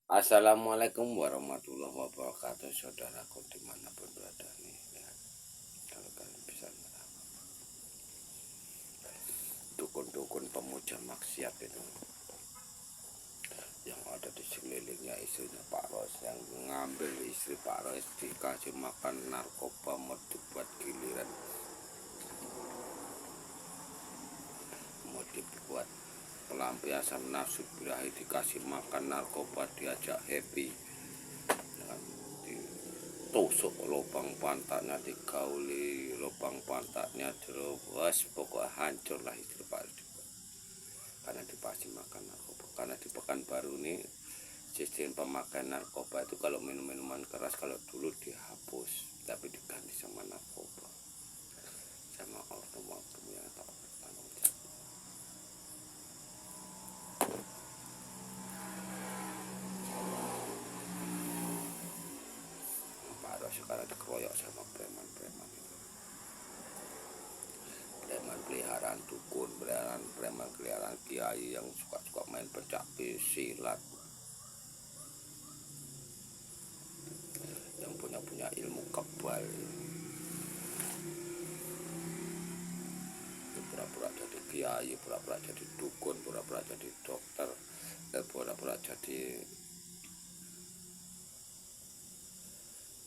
Assalamualaikum warahmatullahi wabarakatuh, saudaraku dimanapun berada nih ya. Kalau kalian bisa merawat dukun-dukun pemuja maksiat itu yang ada di sekelilingnya istrinya Pak Ros, yang ngambil istri Pak Ros dikasih makan narkoba mau dibuat giliran, mau dibuat pelampiasan nafsu birahi, dikasih makan narkoba diajak happy, tusuk lubang pantatnya, digauli lubang pantatnya, terus pokoknya hancur lah istri Pak Ros karena dikasih makan narkoba. Karena di Pekanbaru ini sistem pemakaian narkoba itu kalau minum minuman keras kalau dulu dihapus, tapi diganti sama narkoba, sama oknum-oknum yang tak bertanggung jawab. Pak Ros sekarang dikeroyok sama preman-preman itu, preman peliharaan dukun, preman peliharaan kiai yang suka-suka main pencak silat, yang punya ilmu kebal, pura-pura jadi kiai, pura-pura jadi dukun, pura-pura jadi dokter, pura-pura jadi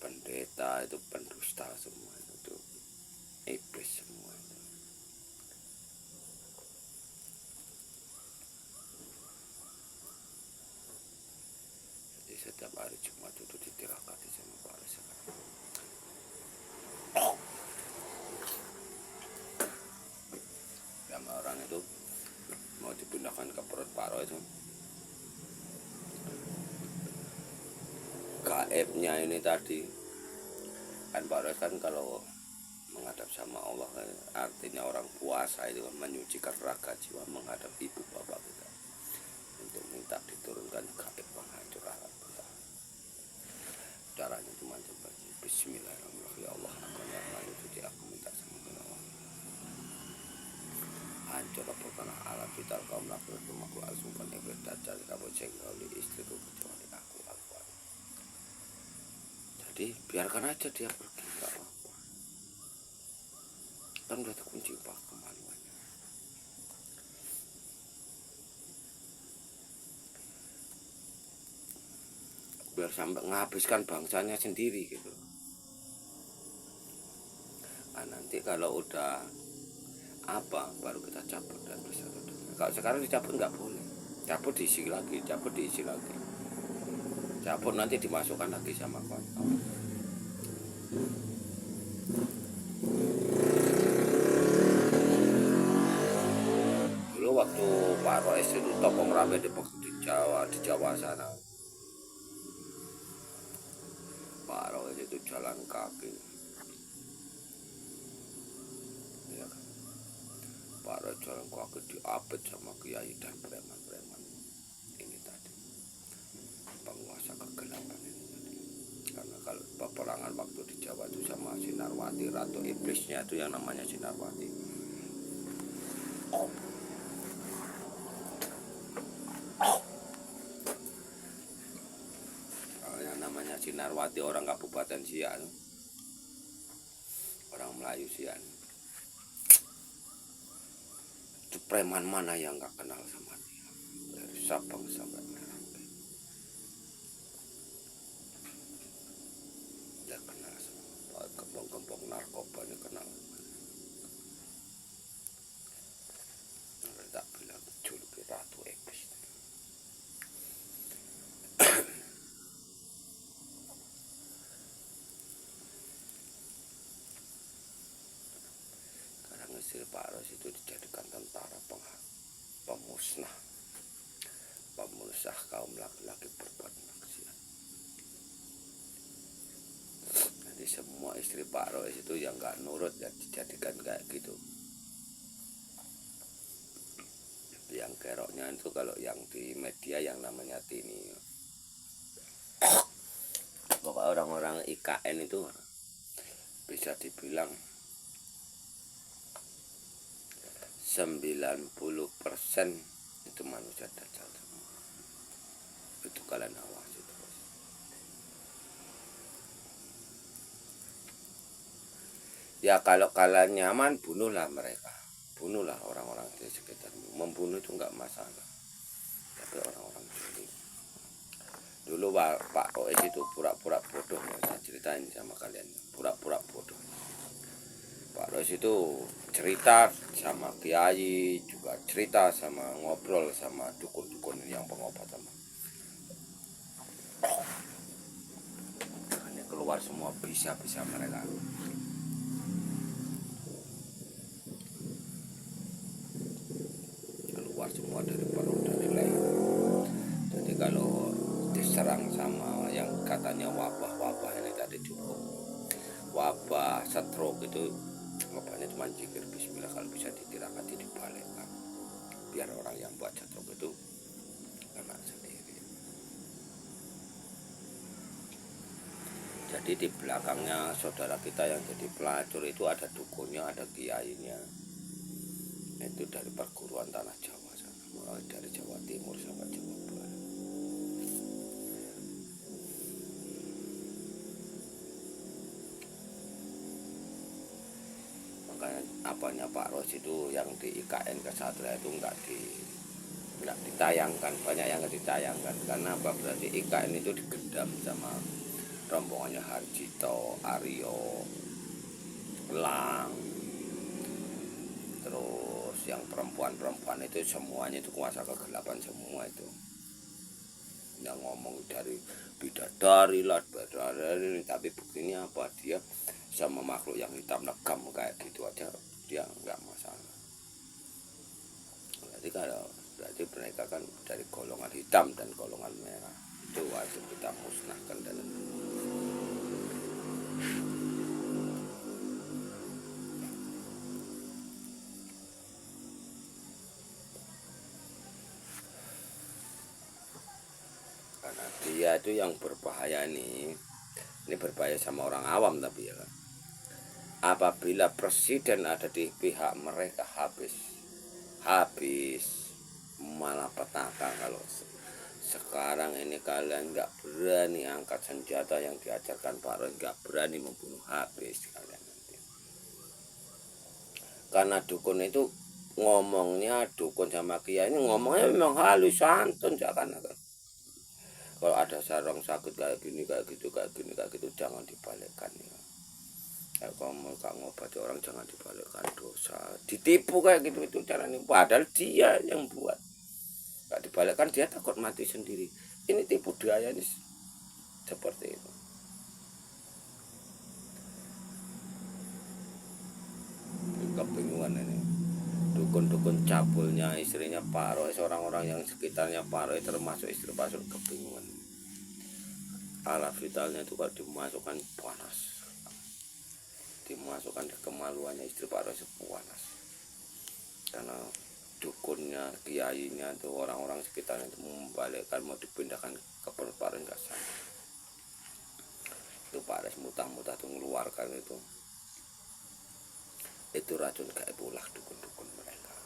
pendeta, itu pendusta semua, itu iblis semua itu. Jadi setiap hari Jumat itu ditirakati sama Pak Ros sekarang. Sama orang itu mau dipindahkan ke perut Pak Ros itu, gaibnya ini tadi kan Pak Ros kan kalau menghadap sama Allah kan, artinya orang puasa itu menyucikan raga jiwa menghadap ibu bapak kita untuk minta diturunkan gaib penghancur alam kita. Caranya cuma coba Bismillahirrahmanirrahim, ya Allah aku yang suci, aku minta sama Allah hancur apa tanah alam vital kaum laki rumahku asumkan iblis dajjal kamu cengkoli istriku kecuali aku. Jadi biarkan aja dia pergi, gak apa-apa, kan udah terkunci pak kemaluannya. Biar sampai menghabiskan bangsanya sendiri gitu. Nah, nanti kalau udah apa baru kita cabut dan bisa. Kalau sekarang dicabut nggak boleh, cabut diisi lagi, cabut diisi lagi, cabut nanti dimasukkan lagi sama kontol. Dulu waktu Pak Ros itu topong rame di Jawa sana, Pak Ros itu jalan kaki, ya kan? Pak Ros jalan kaki diapit sama kiai dan preman-preman ini tadi, penguasa kegelapan ini tadi. Karena kalau peperangan waktu di Jawa itu sama Sinarwati, ratu iblisnya itu yang namanya Sinarwati. Yang namanya Sinarwati orang Kabupaten Sian, orang Melayu Sian. Itu preman mana yang nggak kenal sama dia, dari Sabang sampai Merauke dia kenal sama gembong-gembong narkoba ini, kenal. Tak bilang juluki ratu iblis. Karena istri Pak Ros itu dijadikan tentara pemusnah kaum laki-laki berbuat maksiat. Nanti semua istri Pak Ros itu yang nggak nurut ya dijadikan kayak gitu. Yang keroknya itu kalau yang di media yang namanya Tini, pokoknya orang-orang IKN itu bisa dibilang 90% itu manusia dajjal semua. Itu kalian awas. Ya kalau kalian nyaman, bunuhlah mereka, bunuhlah orang-orang di sekitarmu. Membunuh itu enggak masalah, tapi orang-orang jeli. Dulu Pak Rois itu pura-pura bodoh, saya ceritain sama kalian, pura-pura bodoh. Pak Rois itu cerita sama kiai, juga cerita sama, ngobrol sama dukun-dukun yang pengobatan. Hanya keluar semua bisa-bisa mereka. Keluar semua dari perut, dari leher. Jadi kalau diserang sama yang katanya wabah-wabah ini tadi cukup. Wabah, stroke itu obatnya cuma zikir bismillah, kalau bisa ditirafati dibalikkan. Biar orang yang buat stroke itu kena sendiri. Jadi di belakangnya saudara kita yang jadi pelacur itu ada dukunnya, ada kiainya. Itu dari perguruan tanah Jawa sana, mulai dari Jawa Timur sampai Jawa Barat. Makanya apanya Pak Ros itu yang di IKN Kesatria itu enggak ditayangkan, banyak yang nggak ditayangkan. Karena apa? Berarti IKN itu digendam sama rombongannya Harjito, Aryo, Lang, terus yang perempuan-perempuan itu semuanya itu kuasa kegelapan semua itu. Yang ngomong dari bidadari lah, bidadari, tapi buktinya apa? Dia sama makhluk yang hitam legam kayak gitu aja dia nggak masalah. Berarti mereka kan dari golongan hitam dan golongan merah, itu wajib kita musnahkan. Dan karena dia itu yang berbahaya ini berbahaya sama orang awam, tapi ya kan, apabila presiden ada di pihak mereka habis malapetaka. Kalau sekarang ini kalian nggak berani angkat senjata yang diajarkan Pak Roy, nggak berani membunuh, habis kalian nanti. Karena dukun itu ngomongnya, dukun sama kiai ini ngomongnya memang halus santun, seakan-akan kalau ada sarong sakit kayak gini, kayak gitu, jangan dibalikkan ya. Kalau gak ngobati orang jangan dibalikkan, dosa. Ditipu kayak gitu itu caranya, padahal dia yang buat. Gak dibalikkan dia takut mati sendiri. Ini tipu daya ini seperti itu. Kebingungan ini. Dukun-dukun cabulnya istrinya Pak Roy, orang-orang yang sekitarnya Pak Roy termasuk istri Pak Roy kebingungan. Alat vitalnya itu kalau dimasukkan panas, dimasukkan kemaluannya istri Pak Roy panas. Karena dukunnya, kiainya itu orang-orang sekitarnya itu membalikkan, mau dipindahkan ke perut Pak Roy nggak sanggup. Itu Pak Roy mutah-mutah itu mengeluarkan itu racun kayak ulah dukun-dukun mereka.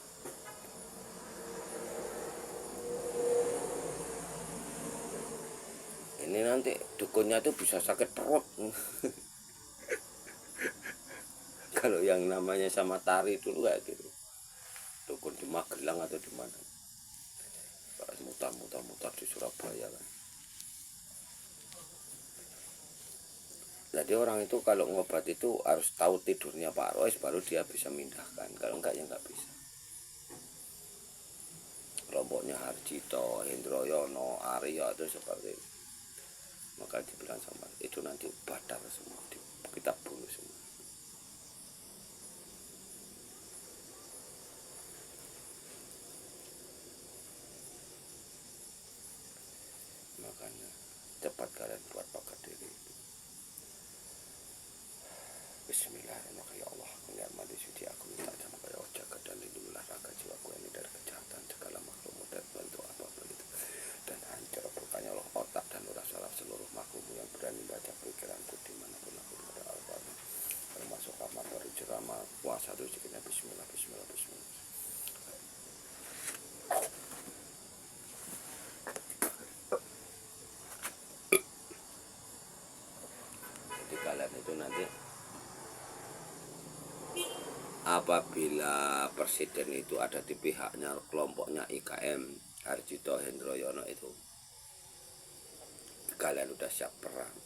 Ini nanti dukunnya tuh bisa sakit perut. Kalau yang namanya sama tari dulu kayak gitu, dukun di Magelang atau di mana, mutar di Surabaya kan. Jadi orang itu kalau ngobat itu harus tahu tidurnya Pak Rois, baru dia bisa mindahkan. Kalau enggak ya enggak bisa. Kelompoknya Harjito, Hendroyono, Aryo itu seperti itu. Maka dibilang sama itu nanti badar semua, kita bunuh semua. Makanya cepat kalian buat pakai diri. Bismillahirrahmanirrahim. Ya Allah, dengan mati suci aku minta sama kaya jaga dan lindungilah raga jiwaku ini dari kejahatan segala makhlukmu dan bentuk apapun itu, dan hancur berkanya Allah otak dan urah saraf seluruh makhlukmu yang berani baca pikiranku dimanapun aku berada. Al-Fatihah. Termasuk kamar dari ceramah puasa itu cikirnya bismillah. Jadi kalian itu nanti apabila presiden itu ada di pihaknya kelompoknya IKM Harjito Hendroyono itu, kalian udah siap perang,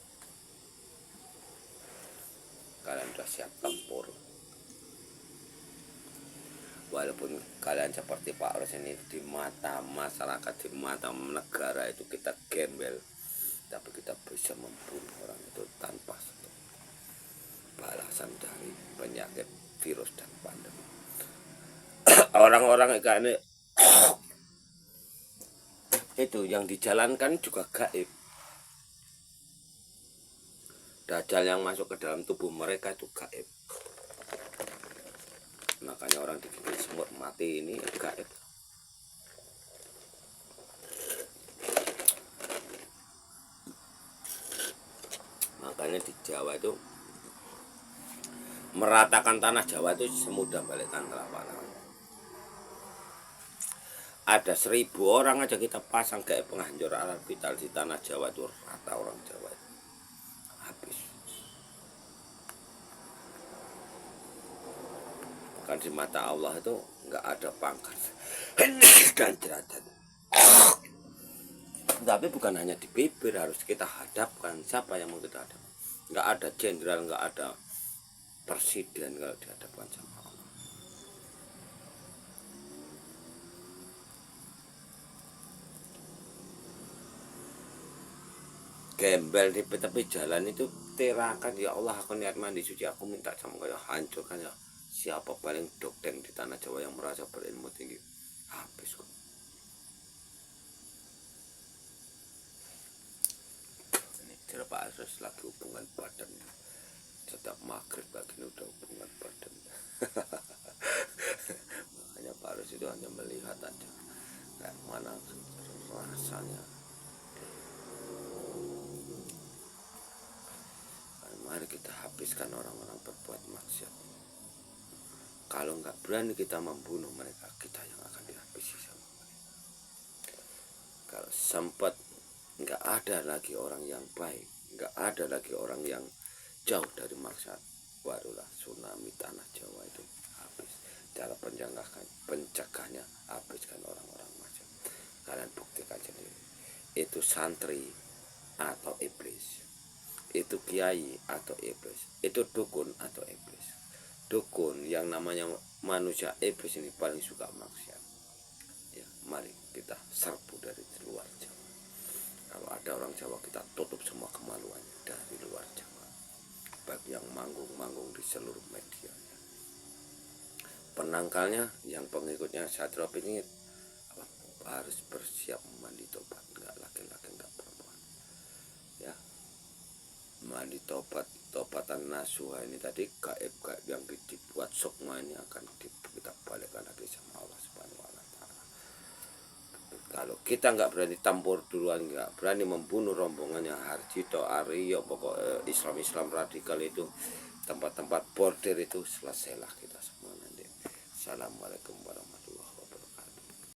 kalian udah siap tempur. Walaupun kalian seperti Pak Ros ini di mata masyarakat, di mata negara itu kita gembel, tapi kita bisa membunuh orang itu tanpa satu balasan dari penyakit, virus, dan pandemi. Orang-orang kayak ini itu yang dijalankan juga gaib. Dajjal yang masuk ke dalam tubuh mereka itu gaib. Makanya orang digigit semut mati ini gaib. Makanya di Jawa itu meratakan tanah Jawa itu semudah balikan telapak tangan. Ada 1000 orang aja kita pasang kayak penghancur alat vital di tanah Jawa itu, rata orang Jawa itu habis. Kan di mata Allah itu nggak ada pangkat dan derajat. Tapi bukan hanya di bibir, harus kita hadapkan. Siapa yang mau kita hadap? Nggak ada jenderal, nggak ada presiden kalau dihadapkan sama Allah. Gembel di tepi jalan itu terakan, ya Allah aku niat mandi suci, aku minta sama kau hancurkan ya. Siapa paling dokteng di tanah Jawa yang merasa berilmu tinggi, habis kok. Ini Pak Ros lagi hubungan badan, tetap maghrib begini udah hubungan badan. Makanya Pak Ros itu hanya melihat aja kayak mana rasanya. Mari kita habiskan orang-orang berbuat maksiat. Kalau nggak berani kita membunuh mereka, kita yang akan dihabisi sama mereka. Kalau sempat nggak ada lagi orang yang baik, nggak ada lagi orang yang jauh dari maksiat, barulah tsunami tanah Jawa itu habis. Cara pencegahnya habiskan orang-orang maksiat. Kalian buktikan sendiri. Itu santri atau iblis, itu kiai atau iblis, itu dukun atau iblis. Dukun yang namanya manusia iblis ini paling suka maksiat. Ya, mari kita serbu dari luar Jawa. Kalau ada orang Jawa, kita tutup semua kemaluannya dari luar Jawa. Bagi yang manggung-manggung di seluruh media. Penangkalnya, yang pengikutnya Satrio ini harus bersiap mandi tobat, nggak laki-laki, nggak perempuan. Ya, mandi tobat, tobatan nasuha ini tadi gaib-gaib yang dibuat sukma ini akan kita balikkan lagi sama Allah Subhanahu wa Ta'ala. Kalau kita nggak berani tampur duluan, nggak berani membunuh rombongannya Harjito, Aryo, pokok Islam radikal itu, tempat-tempat border itu, selesailah kita semua nanti. Assalamualaikum warahmatullahi wabarakatuh.